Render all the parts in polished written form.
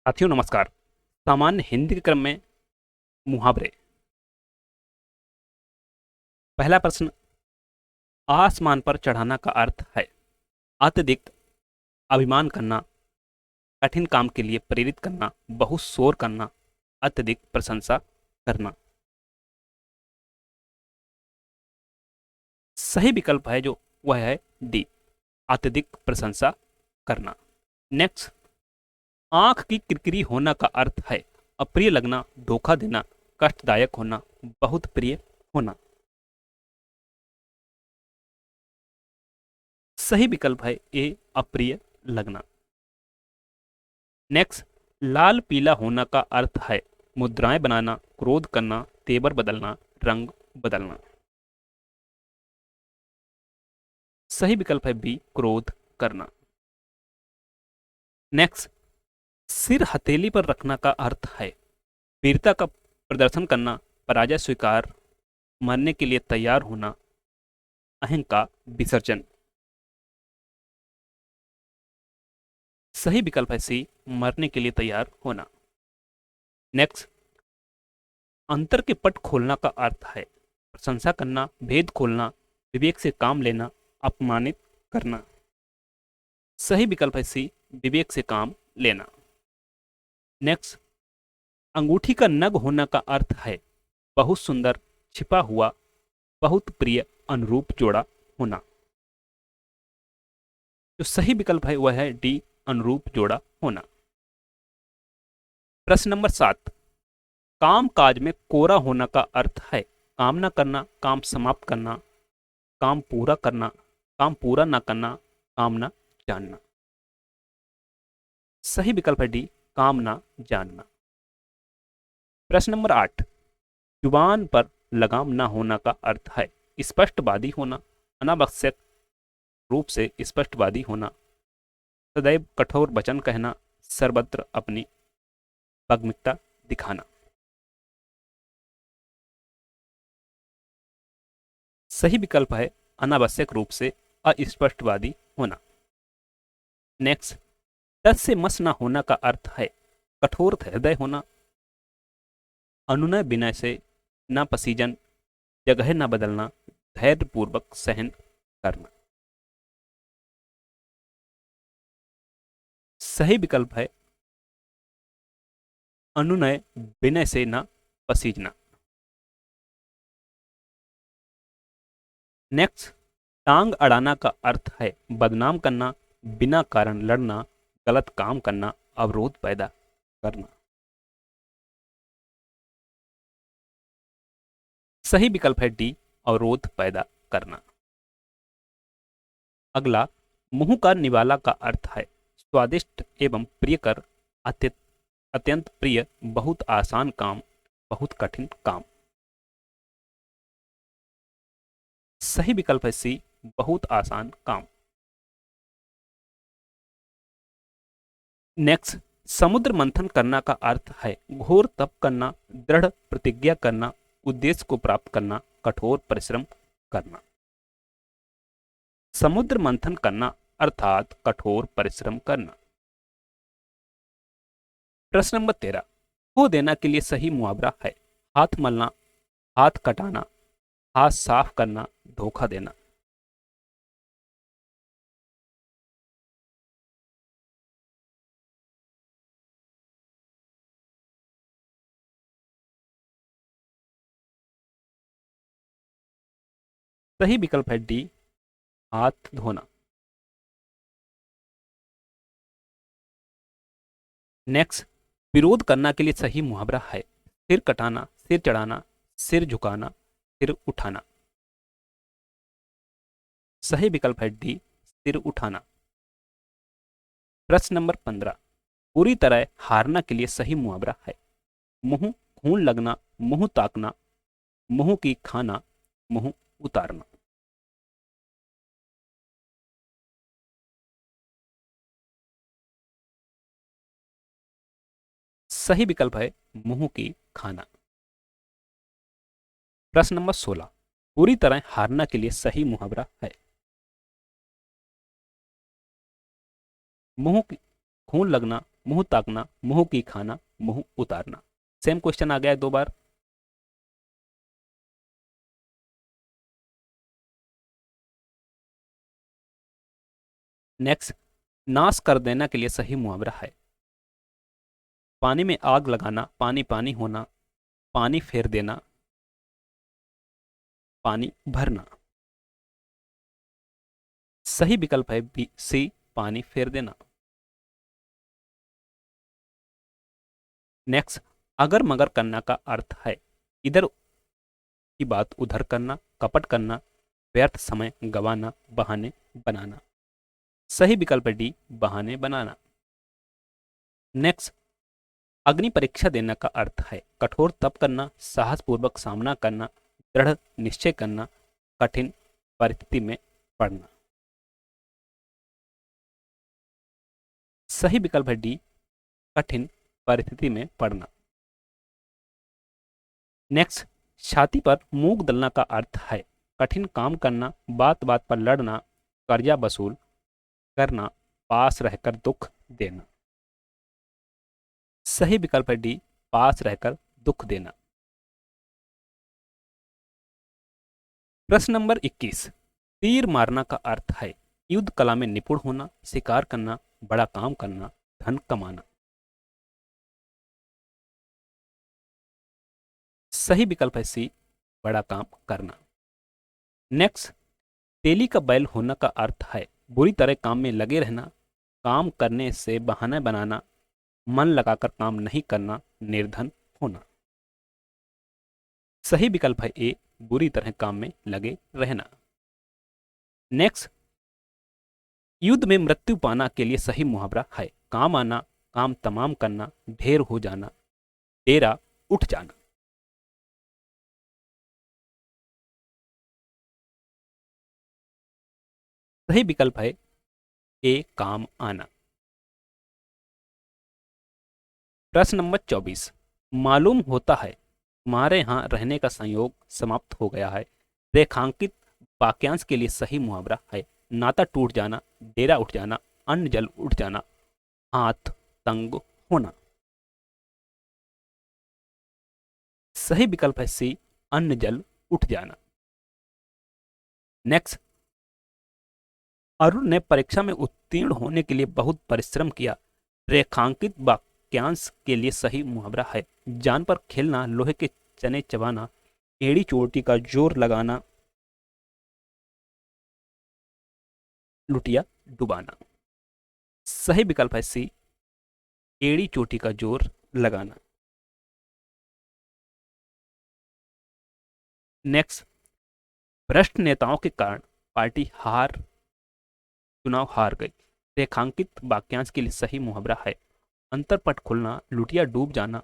साथियों नमस्कार। सामान्य हिंदी के क्रम में मुहावरे। पहला प्रश्न, आसमान पर चढ़ाना का अर्थ है अत्यधिक अभिमान करना, कठिन काम के लिए प्रेरित करना, बहुत शोर करना, अत्यधिक प्रशंसा करना। सही विकल्प है जो वह है डी, अत्यधिक प्रशंसा करना। नेक्स्ट, आंख की किरकिरी होना का अर्थ है अप्रिय लगना, धोखा देना, कष्टदायक होना, बहुत प्रिय होना। सही विकल्प है ए, अप्रिय लगना। नेक्स्ट, लाल पीला होना का अर्थ है मुद्राएं बनाना, क्रोध करना, तेवर बदलना, रंग बदलना। सही विकल्प है बी, क्रोध करना। नेक्स्ट, सिर हथेली पर रखना का अर्थ है वीरता का प्रदर्शन करना, पराजय स्वीकार, मरने के लिए तैयार होना, अहंकार विसर्जन। सही विकल्प है सी, मरने के लिए तैयार होना। नेक्स्ट, अंतर के पट खोलना का अर्थ है प्रशंसा करना, भेद खोलना, विवेक से काम लेना, अपमानित करना। सही विकल्प है सी, विवेक से काम लेना। नेक्स्ट, अंगूठी का नग होना का अर्थ है बहुत सुंदर, छिपा हुआ, बहुत प्रिय, अनुरूप जोड़ा होना। जो सही विकल्प है वह है डी, अनुरूप जोड़ा होना। प्रश्न नंबर 7, काम काज में कोरा होना का अर्थ है कामना करना, काम समाप्त करना, काम पूरा करना, काम पूरा ना करना, काम ना जानना। सही विकल्प है डी, काम ना जानना। प्रश्न नंबर 8, जुबान पर लगाम ना होना का अर्थ है स्पष्टवादी होना, अनावश्यक रूप से स्पष्टवादी होना, सदैव कठोर वचन कहना, सर्वत्र अपनी प्राथमिकता दिखाना। सही विकल्प है अनावश्यक रूप से अस्पष्टवादी होना। नेक्स्ट, टस से मस ना होना का अर्थ है कठोर हृदय होना, अनुनय विनय से ना पसीजन, जगह ना बदलना, धैर्यपूर्वक सहन करना। सही विकल्प है अनुनय विनय से ना पसीजना। नेक्स्ट, टांग अड़ाना का अर्थ है बदनाम करना, बिना कारण लड़ना, गलत काम करना, अवरोध पैदा करना। सही विकल्प है डी, अवरोध पैदा करना। अगला, मुंह का निवाला का अर्थ है स्वादिष्ट एवं प्रियकर, अत्यंत प्रिय, बहुत आसान काम, बहुत कठिन काम। सही विकल्प है सी, बहुत आसान काम। नेक्स्ट, समुद्र मंथन करना का अर्थ है घोर तप करना, दृढ़ प्रतिज्ञा करना, उद्देश्य को प्राप्त करना, कठोर परिश्रम करना। समुद्र मंथन करना अर्थात कठोर परिश्रम करना। प्रश्न नंबर 13, खो देना के लिए सही मुहावरा है हाथ मलना, हाथ कटाना, हाथ साफ करना, धोखा देना। सही विकल्प है डी, हाथ धोना। नेक्स्ट, विरोध करना के लिए सही मुहावरा है सिर कटाना, सिर चढ़ाना, सिर झुकाना, सिर उठाना। सही विकल्प है डी, सिर उठाना। प्रश्न नंबर 15, पूरी तरह हारना के लिए सही मुहावरा है मुंह खून लगना, मुंह ताकना, मुंह की खाना, मुंह उतारना। सही विकल्प है मुंह की खाना। प्रश्न नंबर 16, पूरी तरह हारना के लिए सही मुहावरा है मुंह की खून लगना, मुंह ताकना, मुंह की खाना, मुंह उतारना। सेम क्वेश्चन आ गया है 2 बार। नेक्स्ट, नाश कर देना के लिए सही मुहावरा है। पानी में आग लगाना, पानी पानी होना, पानी फेर देना, पानी भरना। सही विकल्प है बी सी, पानी फेर देना। नेक्स्ट, अगर मगर करना का अर्थ है इधर की बात उधर करना, कपट करना, व्यर्थ समय गवाना, बहाने बनाना। सही विकल्प है डी, बहाने बनाना। नेक्स्ट, अग्नि परीक्षा देना का अर्थ है कठोर तप करना, साहसपूर्वक सामना करना, दृढ़ निश्चय करना, कठिन परिस्थिति में पड़ना। सही विकल्प है डी, कठिन परिस्थिति में पड़ना। नेक्स्ट, छाती पर मूंग दलना का अर्थ है कठिन काम करना, बात बात पर लड़ना, कर्जा वसूल करना, पास रहकर दुख देना। सही विकल्प है डी, पास रहकर दुख देना। प्रश्न नंबर 21, तीर मारना का अर्थ है युद्ध कला में निपुण होना, शिकार करना, बड़ा काम करना, धन कमाना। सही विकल्प है सी, बड़ा काम करना। नेक्स्ट, तेली का बैल होना का अर्थ है बुरी तरह काम में लगे रहना, काम करने से बहाना बनाना, मन लगाकर काम नहीं करना, निर्धन होना। सही विकल्प है ए, बुरी तरह काम में लगे रहना। नेक्स्ट, युद्ध में मृत्यु पाना के लिए सही मुहावरा है काम आना, काम तमाम करना, ढेर हो जाना, डेरा उठ जाना। सही विकल्प है ए, काम आना। प्रश्न नंबर 24, मालूम होता है तुम्हारे यहां रहने का संयोग समाप्त हो गया है। रेखांकित वाक्यांश के लिए सही मुहावरा है नाता टूट जाना, डेरा उठ जाना, अन्न जल उठ जाना, हाथ तंग होना। सही विकल्प है सी, अन्न जल उठ जाना। नेक्स्ट, अरुण ने परीक्षा में उत्तीर्ण होने के लिए बहुत परिश्रम किया। रेखांकित वाक्यांश के लिए सही मुहावरा है जान पर खेलना, लोहे के चने चबाना, एड़ी चोटी का जोर लगाना, लुटिया डुबाना। सही विकल्प है सी, एड़ी चोटी का जोर लगाना। नेक्स्ट, भ्रष्ट नेताओं के कारण पार्टी चुनाव हार गई। रेखांकित वाक्यांश के लिए सही मुहावरा है अंतरपट खुलना, लुटिया डूब जाना,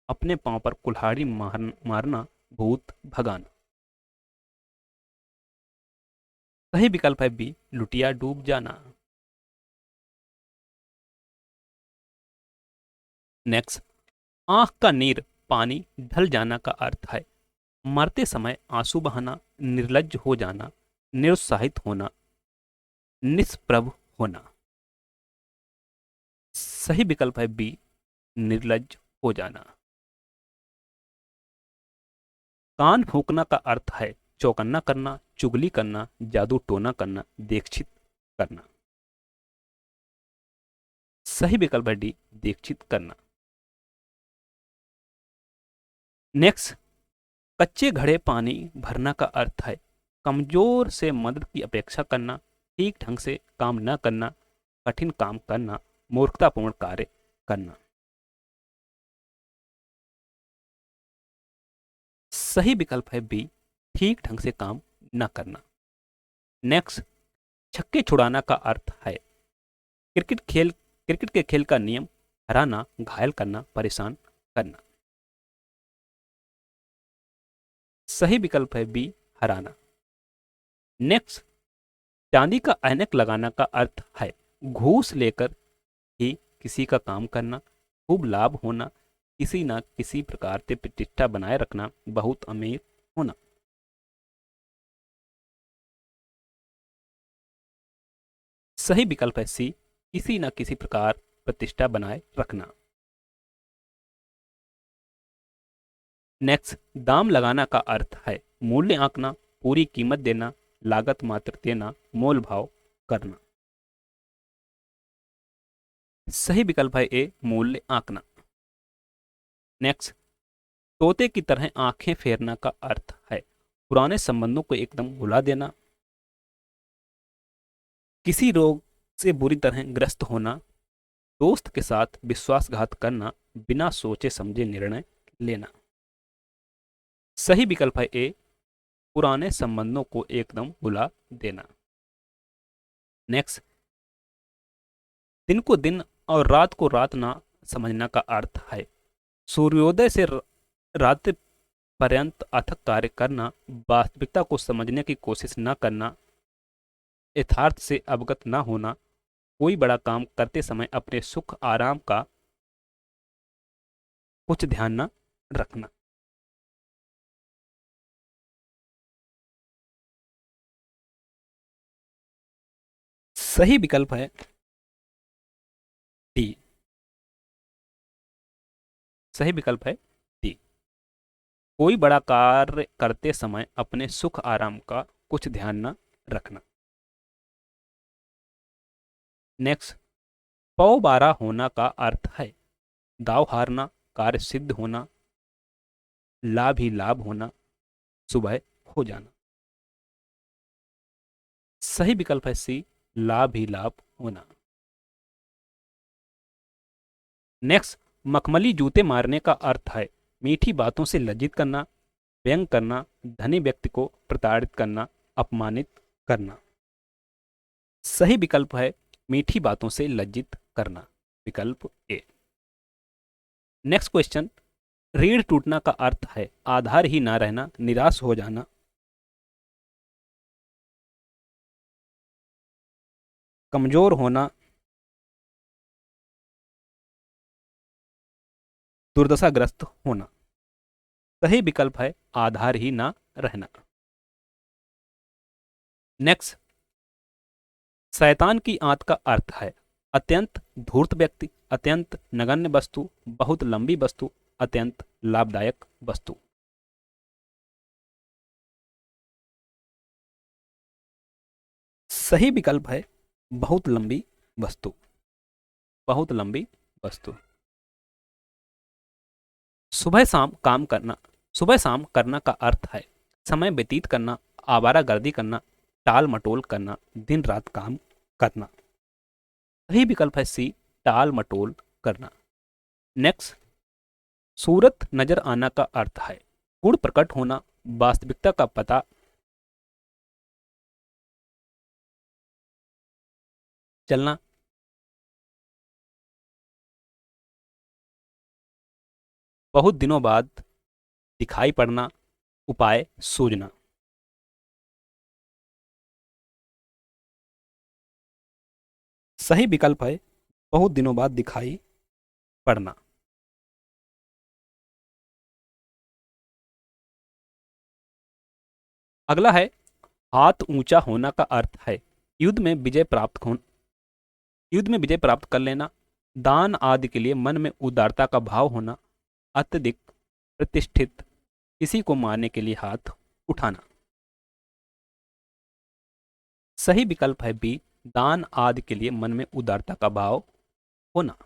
अपने पांव पर कुल्हाड़ी मारना, भूत भगाना। सही विकल्प है बी, लुटिया डूब जाना। नेक्स्ट, आंख का नीर पानी ढल जाना का अर्थ है मरते समय आंसू बहाना, निर्लज्ज हो जाना, निरुत्साहित होना, निष्प्रभ होना। सही विकल्प है बी, निर्लज्ज हो जाना। कान फूंकना का अर्थ है चौकन्ना करना, चुगली करना, जादू टोना करना, दीक्षित करना। सही विकल्प है डी, दीक्षित करना। नेक्स्ट, कच्चे घड़े पानी भरना का अर्थ है कमजोर से मदद की अपेक्षा करना, ठीक ढंग से काम न करना, कठिन काम करना, मूर्खतापूर्ण कार्य करना। सही विकल्प है बी, ठीक ढंग से काम न करना। नेक्स्ट, छक्के छुड़ाना का अर्थ है क्रिकेट के खेल का नियम हराना, घायल करना, परेशान करना। सही विकल्प है बी, हराना। नेक्स्ट, चांदी का ऐनक लगाना का अर्थ है घूस लेकर ही किसी का काम करना, खूब लाभ होना, किसी ना किसी प्रकार से प्रतिष्ठा बनाए रखना, बहुत अमीर होना। सही विकल्प है सी, किसी न किसी प्रकार प्रतिष्ठा बनाए रखना। नेक्स्ट, दाम लगाना का अर्थ है मूल्य आंकना, पूरी कीमत देना, लागत मात्र देना, मोल भाव करना। सही विकल्प है ए, मूल्य आंकना। नेक्स्ट, तोते की तरह आंखें फेरना का अर्थ है पुराने संबंधों को एकदम भुला देना, किसी रोग से बुरी तरह ग्रस्त होना, दोस्त के साथ विश्वासघात करना, बिना सोचे समझे निर्णय लेना। सही विकल्प है ए, पुराने संबंधों को एकदम भुला देना। नेक्स्ट, दिन को दिन और रात को रात ना समझना का अर्थ है सूर्योदय से रात पर्यंत अथक कार्य करना, वास्तविकता को समझने की कोशिश न करना, यथार्थ से अवगत न होना, कोई बड़ा काम करते समय अपने सुख आराम का कुछ ध्यान न रखना। सही विकल्प है डी। सही विकल्प है डी, कोई बड़ा कार्य करते समय अपने सुख आराम का कुछ ध्यान न रखना। नेक्स्ट, पौ बारह होना का अर्थ है दाव हारना, कार्य सिद्ध होना, लाभ ही लाभ होना, सुबह हो जाना। सही विकल्प है सी, लाभ ही लाभ होना। नेक्स्ट, मखमली जूते मारने का अर्थ है मीठी बातों से लज्जित करना, व्यंग करना, धनी व्यक्ति को प्रताड़ित करना, अपमानित करना। सही विकल्प है मीठी बातों से लज्जित करना, विकल्प ए। नेक्स्ट क्वेश्चन, रीढ़ टूटना का अर्थ है आधार ही ना रहना, निराश हो जाना, कमजोर होना, दुर्दशाग्रस्त होना। सही विकल्प है आधार ही ना रहना। नेक्स्ट, शैतान की आंत का अर्थ है अत्यंत धूर्त व्यक्ति, अत्यंत नगण्य वस्तु, बहुत लंबी वस्तु, अत्यंत लाभदायक वस्तु। सही विकल्प है बहुत लंबी वस्तु, बहुत लंबी वस्तु। सुबह शाम काम करना, सुबह शाम करना का अर्थ है समय व्यतीत करना, आवारागर्दी करना, टाल मटोल करना, दिन रात काम करना। सही विकल्प है सी, टाल मटोल करना। नेक्स्ट, सूरत नजर आना का अर्थ है गुण प्रकट होना, वास्तविकता का पता चलना, बहुत दिनों बाद दिखाई पड़ना, उपाय सूझना। सही विकल्प है बहुत दिनों बाद दिखाई पड़ना। अगला है हाथ ऊंचा होना का अर्थ है युद्ध में विजय प्राप्त हो, युद्ध में विजय प्राप्त कर लेना, दान आदि के लिए मन में उदारता का भाव होना, अत्यधिक प्रतिष्ठित, किसी को मारने के लिए हाथ उठाना। सही विकल्प है बी, दान आदि के लिए मन में उदारता का भाव होना।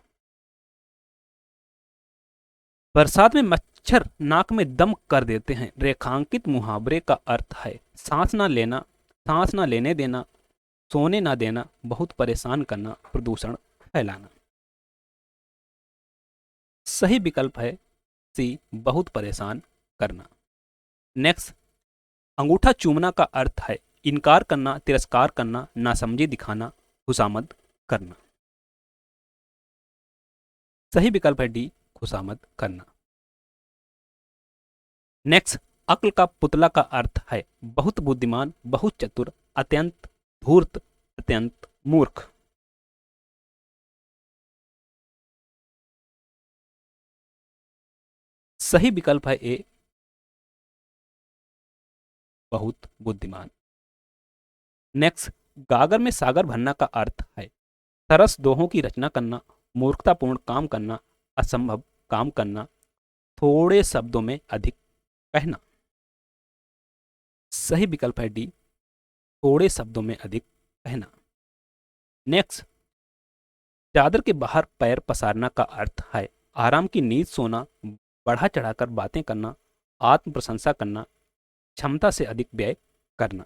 बरसात में मच्छर नाक में दम कर देते हैं रेखांकित मुहावरे का अर्थ है सांस ना लेना, सांस ना लेने देना, सोने ना देना, बहुत परेशान करना, प्रदूषण फैलाना। सही विकल्प है सी, बहुत परेशान करना। नेक्स्ट, अंगूठा चूमना का अर्थ है इनकार करना, तिरस्कार करना, नासमझी दिखाना, खुशामद करना। सही विकल्प है डी, खुशामद करना। नेक्स्ट, अक्ल का पुतला का अर्थ है बहुत बुद्धिमान, बहुत चतुर, अत्यंत धूर्त, अत्यंत मूर्ख। सही विकल्प है ए, बहुत बुद्धिमान। नेक्स्ट, गागर में सागर भरना का अर्थ है सरस दोहों की रचना करना, मूर्खतापूर्ण काम करना, असंभव काम करना, थोड़े शब्दों में अधिक कहना। सही विकल्प है डी, थोड़े शब्दों में अधिक कहना। नेक्स्ट, चादर के बाहर पैर पसारना का अर्थ है आराम की नींद सोना, बढ़ा चढ़ाकर बातें करना, आत्म प्रशंसा करना, क्षमता से अधिक व्यय करना।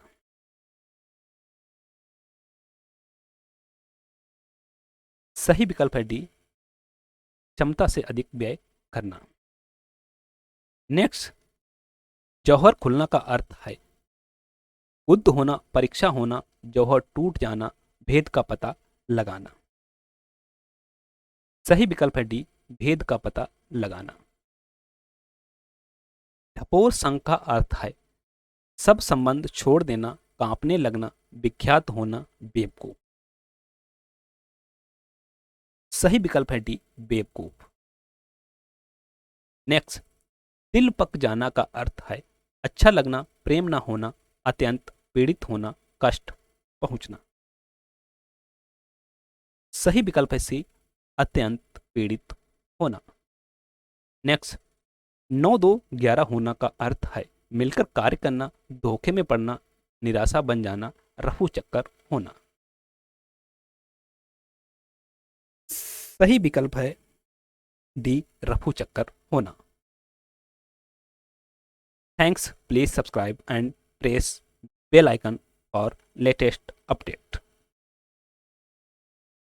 सही विकल्प है डी, क्षमता से अधिक व्यय करना। नेक्स्ट, जौहर खुलना का अर्थ है बुद्ध होना, परीक्षा होना, जौहर टूट जाना, भेद का पता लगाना। सही विकल्प है डी, भेद का पता लगाना। ढपोर संघ का अर्थ है सब संबंध छोड़ देना, कांपने लगना, विख्यात होना, बेवकूफ। सही विकल्प है डी, बेवकूफ। नेक्स्ट, दिल पक जाना का अर्थ है अच्छा लगना, प्रेम ना होना, अत्यंत पीड़ित होना, कष्ट पहुंचना। सही विकल्प है सी, अत्यंत पीड़ित होना। नेक्स्ट, 9-2-11 होना का अर्थ है मिलकर कार्य करना, धोखे में पड़ना, निराशा बन जाना, रफू चक्कर होना। सही विकल्प है डी, रफू चक्कर होना। Thanks, please subscribe and press bell icon for latest update.